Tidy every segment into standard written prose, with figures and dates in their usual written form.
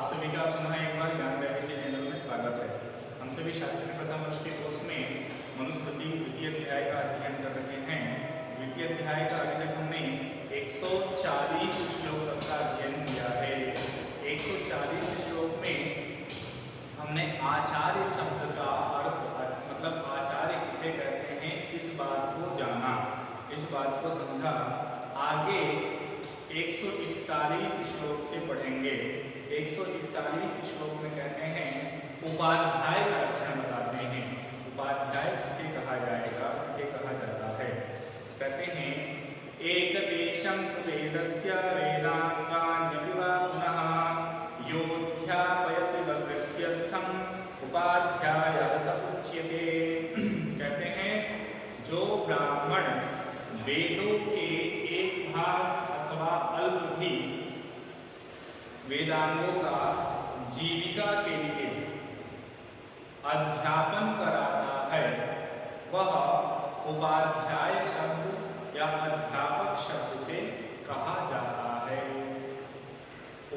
आप सभी का पुनः एक बार ज्ञान डायरी के चैनल में स्वागत है। हम सभी शास्त्री प्रथम वर्ष के कोर्स में मनुस्मृति द्वितीय अध्याय का अध्ययन कर रहे हैं। द्वितीय अध्याय का अभी तक हमने 140 श्लोक तक का अध्ययन किया है। 140 श्लोक में हमने आचार्य शब्द का अर्थ मतलब आचार्य किसे कहते हैं इस बात को जाना, इस बात को समझा। आगे 141 श्लोक से पढ़ेंगे। 141 श्लोक में कहते हैं उपाध्याय का लक्षण बताते हैं। उपाध्याय किसे कहा जाएगा, किसे कहा जाता है। कहते हैं एक देशं वेदस्य वेदांगान्यपि वा पुनः योऽध्यापयति वक्तृत्यर्थम् उपाध्यायः स उच्यते। कहते हैं जो ब्राह्मण वेदों के एक भाग अथवा अल्प भी वेदांगों का जीविका के लिए अध्यापन कराता है वह उपाध्याय शब्द या अध्यापक शब्द से कहा जाता है।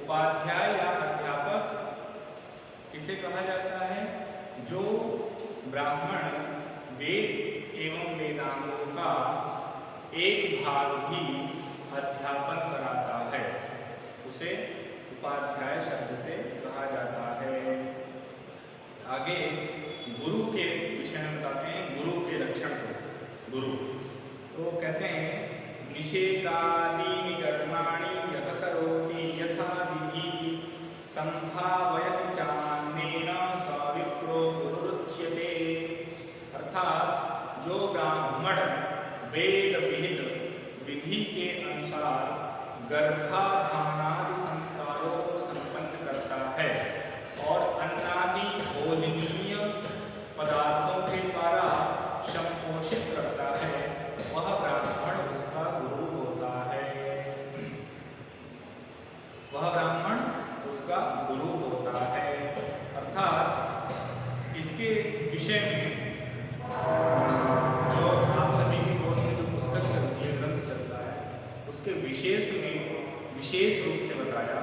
उपाध्याय या अध्यापक किसे कहा जाता है? जो ब्राह्मण वेद एवं वेदांगों का एक भाग भी अध्यापन कराता है उसे उपाध्याय शब्द से कहा जाता है। आगे गुरु के विषय में बताते हैं, गुरु के लक्षण को। गुरु तो कहते हैं निषेधादीनि कर्माणि यः करोति यथा विधि संभावयति चान्येन स विप्रो गुरुरुच्यते। अर्थात जो ब्राह्मण वेद विहित विधि के अनुसार गर्भाधानादि संस्कारों को संपन्न करता है और अन्नादि भोजनीय पदार्थों के द्वारा संपोषित करता है, वह ब्राह्मण उसका गुरु होता है। वह ब्राह्मण उसका गुरु होता है। अर्थात इसके विषय में जो आप सभी के कोर्स में जो पुस्तक चलती है, ग्रंथ चलता है, उसके विशेष में विशेष रूप से बताया।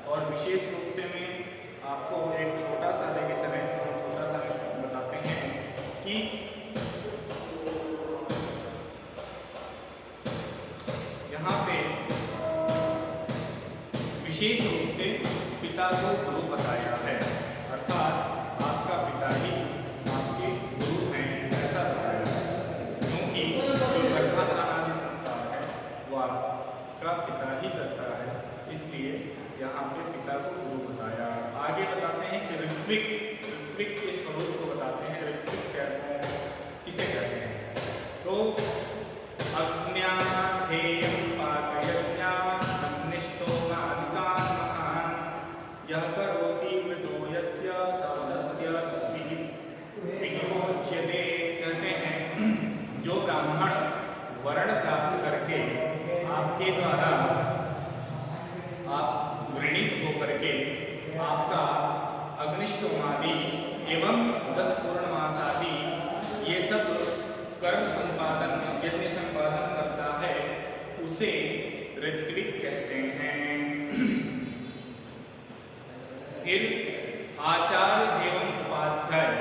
और विशेष रूप से में आपको एक छोटा सा लेके चले, हम छोटा सा बताते हैं कि यहाँ पे विशेष रूप से पिता को गुरु बताया है। अर्थात आपका पिता ही आपके गुरु हैं ऐसा बताया है, क्योंकि जो गर्भाधान आदि संस्कार है वो आपका पिता ही करता है, इसलिए यहाँ पे पिता को गुरु बताया। आगे बताते हैं कि ऋत्विक, ऋत्विक के स्वरूप को बताते हैं। ऋत्विक किसे कहते हैं? तो अज्ञानेयं पाचयज्ञान अग्निष्टोमादिकान् महान् यः करोति मृतो यस्य सवदस्य विधिवोच्यते। कहते हैं जो ब्राह्मण वर्ण प्राप्त करके आपके द्वारा आप वृणित होकर के आपका अग्निष्टोमादि एवं 10 पूर्णमास आदि ये सब कर्म संपादन यज्ञ संपादन करता है, उसे ऋत्विक कहते हैं। फिर आचार्य एवं उपाध्याय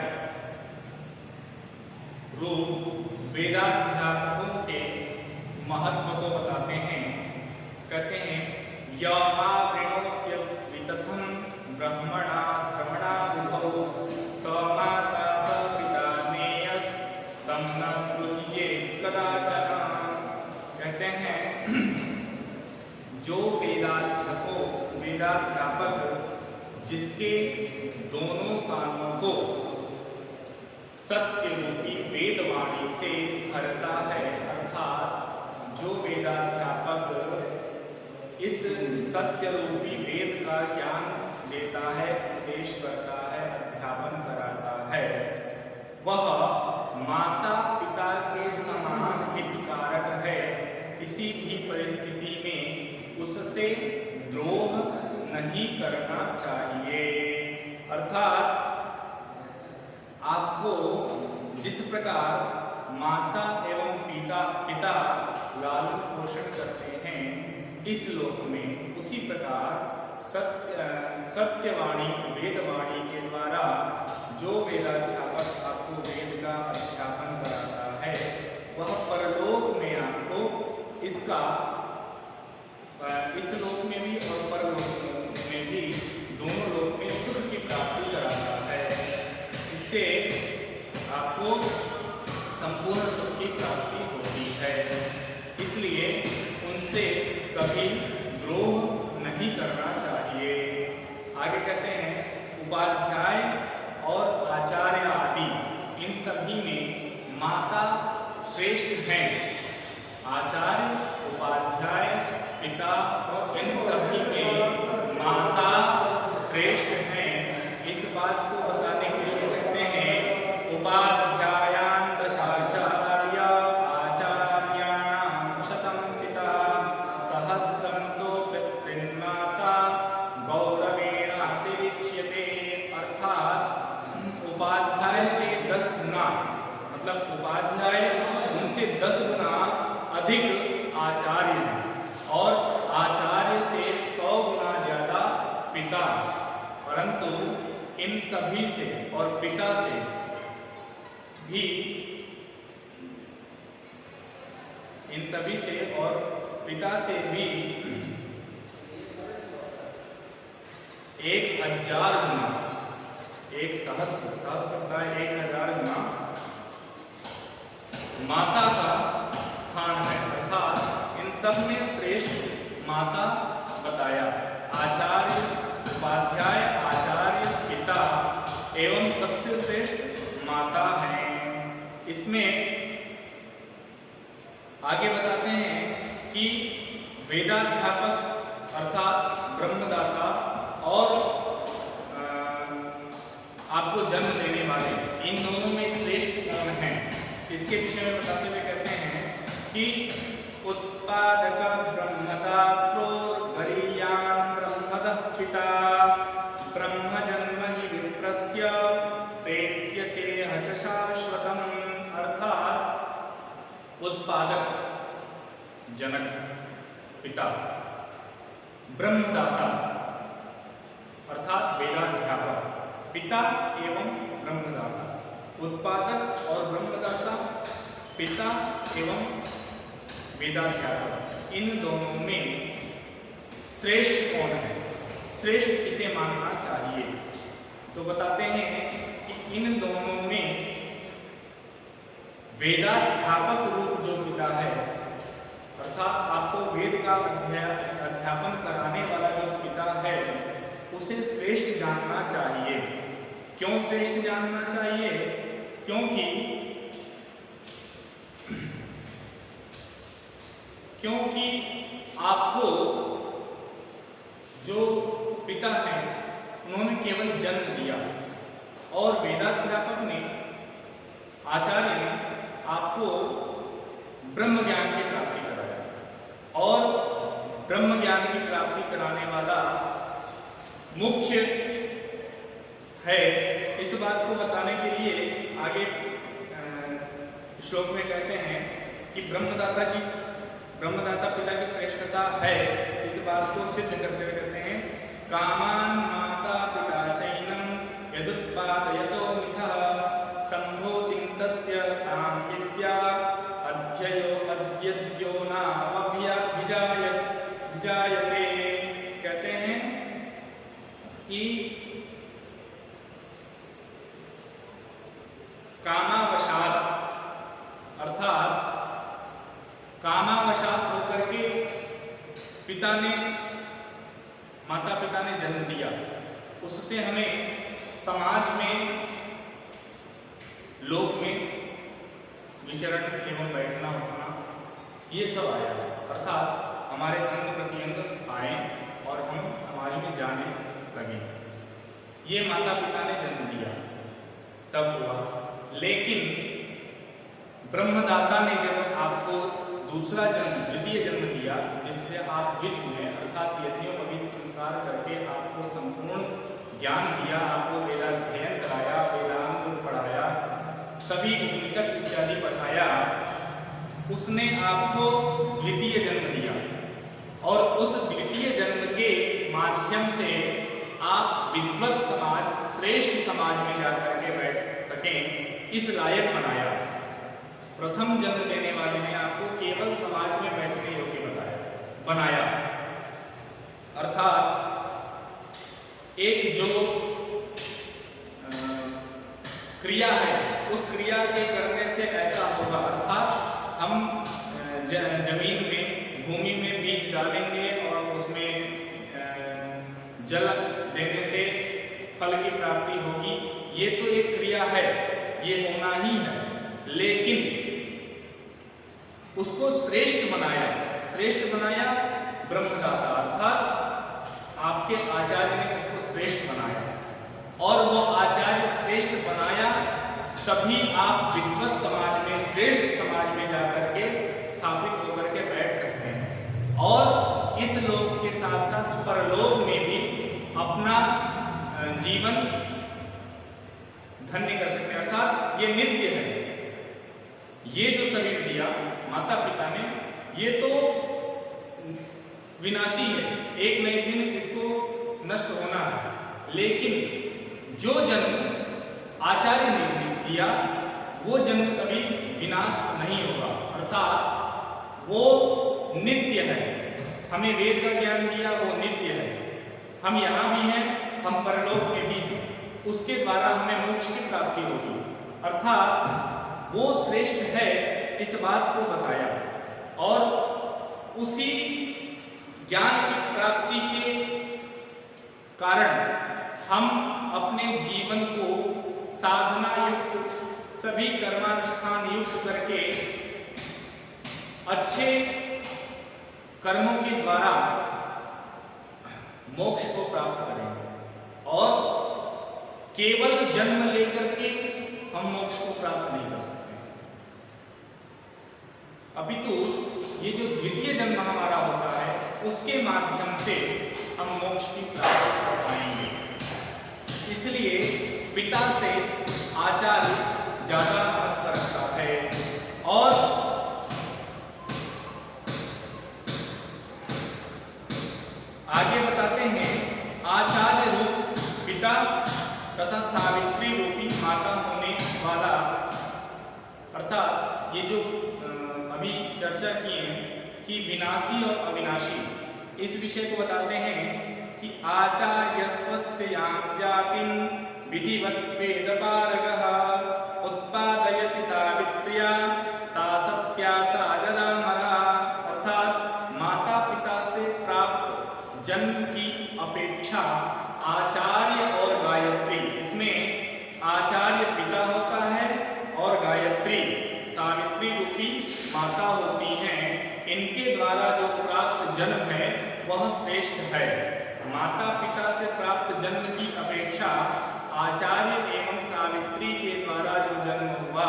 रूप वेदाध्यापकों के महत्व को बताते हैं। कहते हैं वितथं ब्रह्मणा श्रवणा बुधौ स माता स पिता नेयस् तं न कुर्येत् कदाचन। कहते हैं जो वेदाध्यापक जिसके दोनों कानों को सत्य रूपी वेदवाणी से भरता है, अर्थात जो वेदाध्यापक इस सत्य रूपी वेद का ज्ञान देता है, उपदेश करता है, अध्यापन कराता है, वह माता पिता के समान हितकारक है। किसी भी परिस्थिति में उससे द्रोह नहीं करना चाहिए। अर्थात आपको जिस प्रकार माता एवं पिता लालन पोषण करते हैं इस लोक में, उसी प्रकार सत्यवाणी वेदवाणी के द्वारा जो वेदाध्यापक आपको वेद का अध्यापन कराता है वह परलोक में आपको इसका इस लोक में भी और परलोक में भी दोनों लोक में सुख की प्राप्ति कराता है। इससे आपको संपूर्ण सुख की प्राप्ति होती है। इसलिए उनसे कभी द्रोह नहीं करना चाहिए। आगे कहते हैं उपाध्याय और आचार्य आदि इन सभी में माता श्रेष्ठ हैं। आचार्य, उपाध्याय, पिता और इन सभी में माता श्रेष्ठ हैं। इस बात को बताने के लिए कहते हैं उपाध्यायान् दशाचार्य आचार्याणां शतं पिता सहस्रं तु पितृन्माता गौरवेणातिरिच्यते। अर्थात उपाध्याय से 10 गुना, मतलब उपाध्याय उनसे 10 गुना अधिक आचार्य हैं और आचार्य से 100 गुना ज्यादा पिता। परंतु इन सभी से और पिता से भी, इन सभी से और पिता से भी 1000 गुना, एक सहस्त्र का 1000 गुना माता का स्थान है। अर्थात इन सब में श्रेष्ठ माता बताया। आचार्य, उपाध्याय, आचार्य, पिता एवं सबसे श्रेष्ठ माता हैं। इसमें आगे बताते हैं कि वेदाध्यापक अर्थात ब्रह्मदाता और आपको जन्म देने वाले, इन दोनों में श्रेष्ठ कौन है इसके विषय में बताते हुए कहते हैं कि उत्पादक ब्रह्मदात्रो वरीयान् ब्रह्मदः पिता ब्रह्मजन्म हि विप्रस्य प्रेत्य चेह च शाश्वतम्। अर्थात उत्पादक जनक पिता, ब्रह्मदाता अर्थात वेदाध्यापक, पिता एवं ब्रह्मदाता। उत्पादक और ब्रह्मदाता, पिता एवं वेदाध्यापक, इन दोनों में श्रेष्ठ कौन है, श्रेष्ठ किसे मानना चाहिए? तो बताते हैं कि इन दोनों में वेदाध्यापक रूप जो पिता है, अर्थात आपको वेद का अध्यापन कराने वाला जो पिता है, उसे श्रेष्ठ जानना चाहिए। क्यों श्रेष्ठ जानना चाहिए? क्योंकि आपको जो पिता हैं उन्होंने केवल जन्म दिया और वेदाध्यापक ने, आचार्य ने आपको ब्रह्म ज्ञान की प्राप्ति कराया और ब्रह्म ज्ञान की प्राप्ति कराने वाला मुख्य है। इस बात को बताने के लिए आगे श्लोक में कहते हैं कि ब्रह्मदाता पिता की श्रेष्ठता है। इस बात को सिद्ध करते हुए कहते हैं कामान् माता पिता चैनं यदुत्पादयतो मिथः संभोतिं तस्य तां विद्या अध्ययो नाभिजायते। कहते हैं कि कामावशात, अर्थात कामावशात होकर के माता पिता ने जन्म दिया, उससे हमें समाज में, लोक में विचरण एवं बैठना उठना ये सब आया। अर्थात हमारे अंग प्रत्यंग आए और हम समाज में जाने लगे। ये माता पिता ने जन्म दिया तब हुआ। लेकिन ब्रह्मदाता ने जब आपको दूसरा जन्म, द्वितीय जन्म दिया, जिससे आप द्विज हुए, अर्थात यज्ञोपवीत संस्कार करके आपको संपूर्ण ज्ञान दिया, आपको वेदाध्ययन कराया, वेदांत पढ़ाया, सभी उपनिषद इत्यादि पढ़ाया, उसने आपको द्वितीय जन्म दिया और उस द्वितीय जन्म के माध्यम से आप विद्वत समाज, श्रेष्ठ समाज में जाकर के बैठ सकें, इस लायक बनाया। प्रथम जन्म देने वाले ने आपको केवल समाज में बैठने योग्य बनाया। अर्थात एक जो क्रिया है, उस क्रिया के करने से ऐसा होगा, अर्थात हम जमीन में, भूमि में बीज डालेंगे और उसमें जल देने से फल की प्राप्ति होगी, ये तो एक क्रिया है, ये होना ही है। लेकिन उसको श्रेष्ठ बनाया, श्रेष्ठ बनाया ब्रह्मदाता, अर्थात आपके आचार्य ने उसको श्रेष्ठ बनाया। और वो आचार्य श्रेष्ठ बनाया तभी आप विद्वत समाज में, श्रेष्ठ समाज में जाकर के स्थापित होकर के बैठ सकते हैं और इस लोक के साथ साथ परलोक में भी अपना जीवन धन्य कर सकते हैं। अर्थात ये नित्य है। ये जो शरीर दिया माता पिता ने, ये तो विनाशी है, एक न एक दिन इसको नष्ट होना है। लेकिन जो जन्म आचार्य ने दिया वो जन्म कभी विनाश नहीं होगा, अर्थात वो नित्य है। हमें वेद का ज्ञान दिया, वो नित्य है। हम यहाँ भी हैं, हम परलोक में भी हैं, उसके द्वारा हमें मोक्ष की प्राप्ति होगी। अर्थात वो श्रेष्ठ है, इस बात को बताया। और उसी ज्ञान की प्राप्ति के कारण हम अपने जीवन को साधना युक्त, सभी कर्मानुष्ठान युक्त करके अच्छे कर्मों के द्वारा मोक्ष को प्राप्त करेंगे। और केवल जन्म लेकर के हम मोक्ष को प्राप्त नहीं कर सकते, अपितु ये जो द्वितीय जन्म हमारा होता है उसके माध्यम से हम मोक्ष की प्राप्ति कर पाएंगे। इसलिए पिता से आचार्य ज्यादा महत्व रखता है। और आगे बताते हैं, आचार्य रूप पिता तथा सावित्री रूपी माता होने वाला, अर्थात ये जो अभी चर्चा किए कि विनाशी और अविनाशी, इस विषय को बताते हैं कि आचार्यस्त्वस्य यां जातिं विधिवत् वेदपारगः उत्पादयति सावित्र्या सा सत्या सा जरामरा। अर्थात माता पिता से प्राप्त जन्म की अपेक्षा आचार्य और गायत्री, इसमें आचार्य पिता होता है और गायत्री सावित्री रूपी माता होती हैं। इनके द्वारा जो प्राप्त जन्म है वह श्रेष्ठ है। माता पिता से प्राप्त जन्म की अपेक्षा आचार्य एवं सावित्री के द्वारा जो जन्म हुआ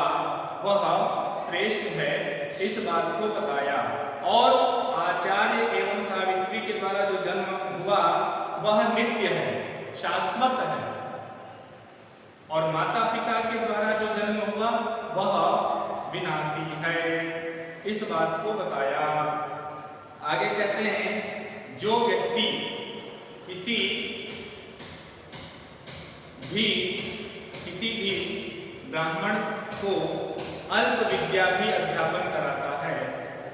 वह श्रेष्ठ है, इस बात को बताया। और आचार्य एवं सावित्री के द्वारा जो जन्म हुआ वह नित्य है, शाश्वत है। और माता पिता के द्वारा जो जन्म हुआ वह विनाशी है, इस बात को बताया। आगे कहते हैं, जो व्यक्ति किसी भी ब्राह्मण को अल्प विद्या भी अध्यापन कराता है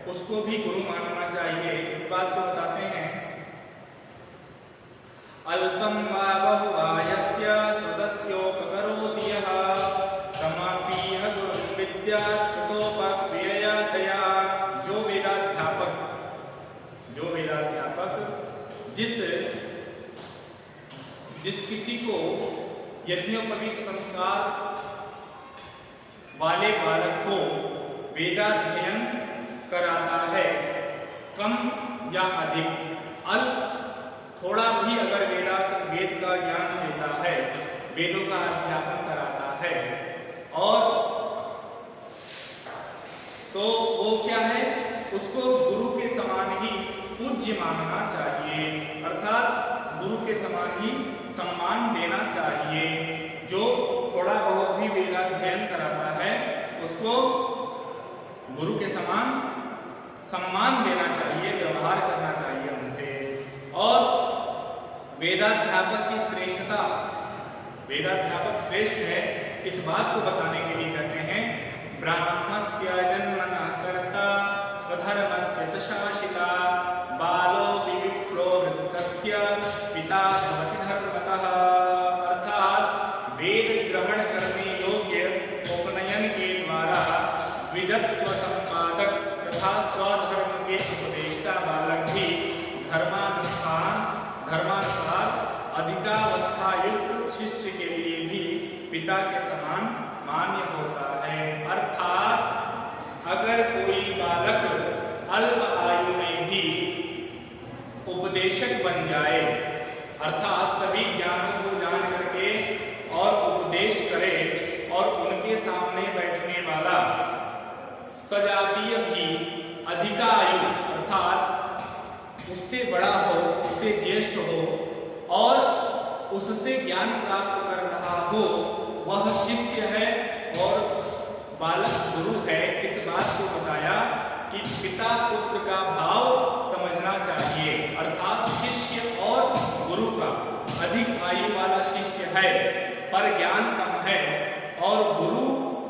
उसको भी गुरु मानना चाहिए। इस बात को बताते हैं, अल्पम वा बहुवा यस्य सदस्योपकरोति यः तमापीह गुरुर्विद्या च्युतोपक्रियया तया। जो वेदाध्यापक जिस किसी को यज्ञोपवीत संस्कार वाले बालक को वेदाध्ययन कराता है, कम या अधिक, अल्प थोड़ा भी अगर वेद का ज्ञान देता है, वेदों का अध्यापन कराता है, और तो वो क्या है, उसको गुरु के समान ही पूज्य मानना चाहिए, अर्थात गुरु के समान ही सम्मान देना चाहिए। जो थोड़ा बहुत भी वेदाध्ययन कराता है उसको गुरु के समान सम्मान देना चाहिए, व्यवहार करना चाहिए उनसे। और वेदाध्यापक की श्रेष्ठता, वेदाध्यापक श्रेष्ठ है, इस बात को बताने के लिए कहते हैं ब्राह्मस्य जन्मनः कर्ता स्वधर्मस्य च शासिता बालो विप्रो वृद्धस्य पिता भवति धर्मतः। अर्थात वेद ग्रहण करने योग्य उपनयन के द्वारा द्विजत्व संपादक तथा स्वधर्म के उपदेष्टा बालक भी धर्मानुसार अधिकावस्था युक्त शिष्य के लिए भी पिता के समान मान्य होता है। अर्थात अगर कोई बालक अल्प आयु में भी उपदेशक बन जाए, अर्थात सभी ज्ञानों को जान करके और उपदेश करे और उनके सामने बैठने वाला सजातीय भी अधिकायु अर्थात उससे बड़ा हो, उससे ज्येष्ठ हो और उससे ज्ञान प्राप्त कर रहा हो, वह शिष्य है और बालक गुरु है। इस बात को बताया कि पिता पुत्र का भाव समझना चाहिए, अर्थात शिष्य और गुरु का अधिक आयु वाला शिष्य है पर ज्ञान कम है और गुरु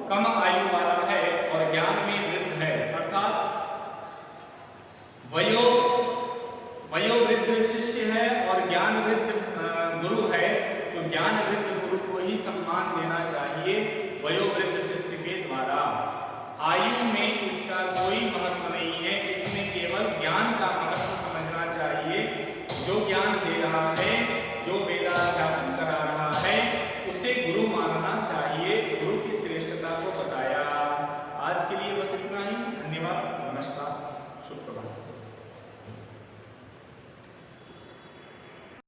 कम आयु वाला है और ज्ञान में वृद्ध है, अर्थात वयोवृद्ध शिष्य है और ज्ञान वृद्ध गुरु है, तो ज्ञान वृद्ध गुरु को ही सम्मान देना चाहिए वयोवृद्ध शिष्य के द्वारा। आयु में इसका कोई महत्व नहीं है, इसमें केवल ज्ञान का महत्व समझना चाहिए। जो ज्ञान दे रहा है, जो वेदाध्यापन करा रहा है, उसे गुरु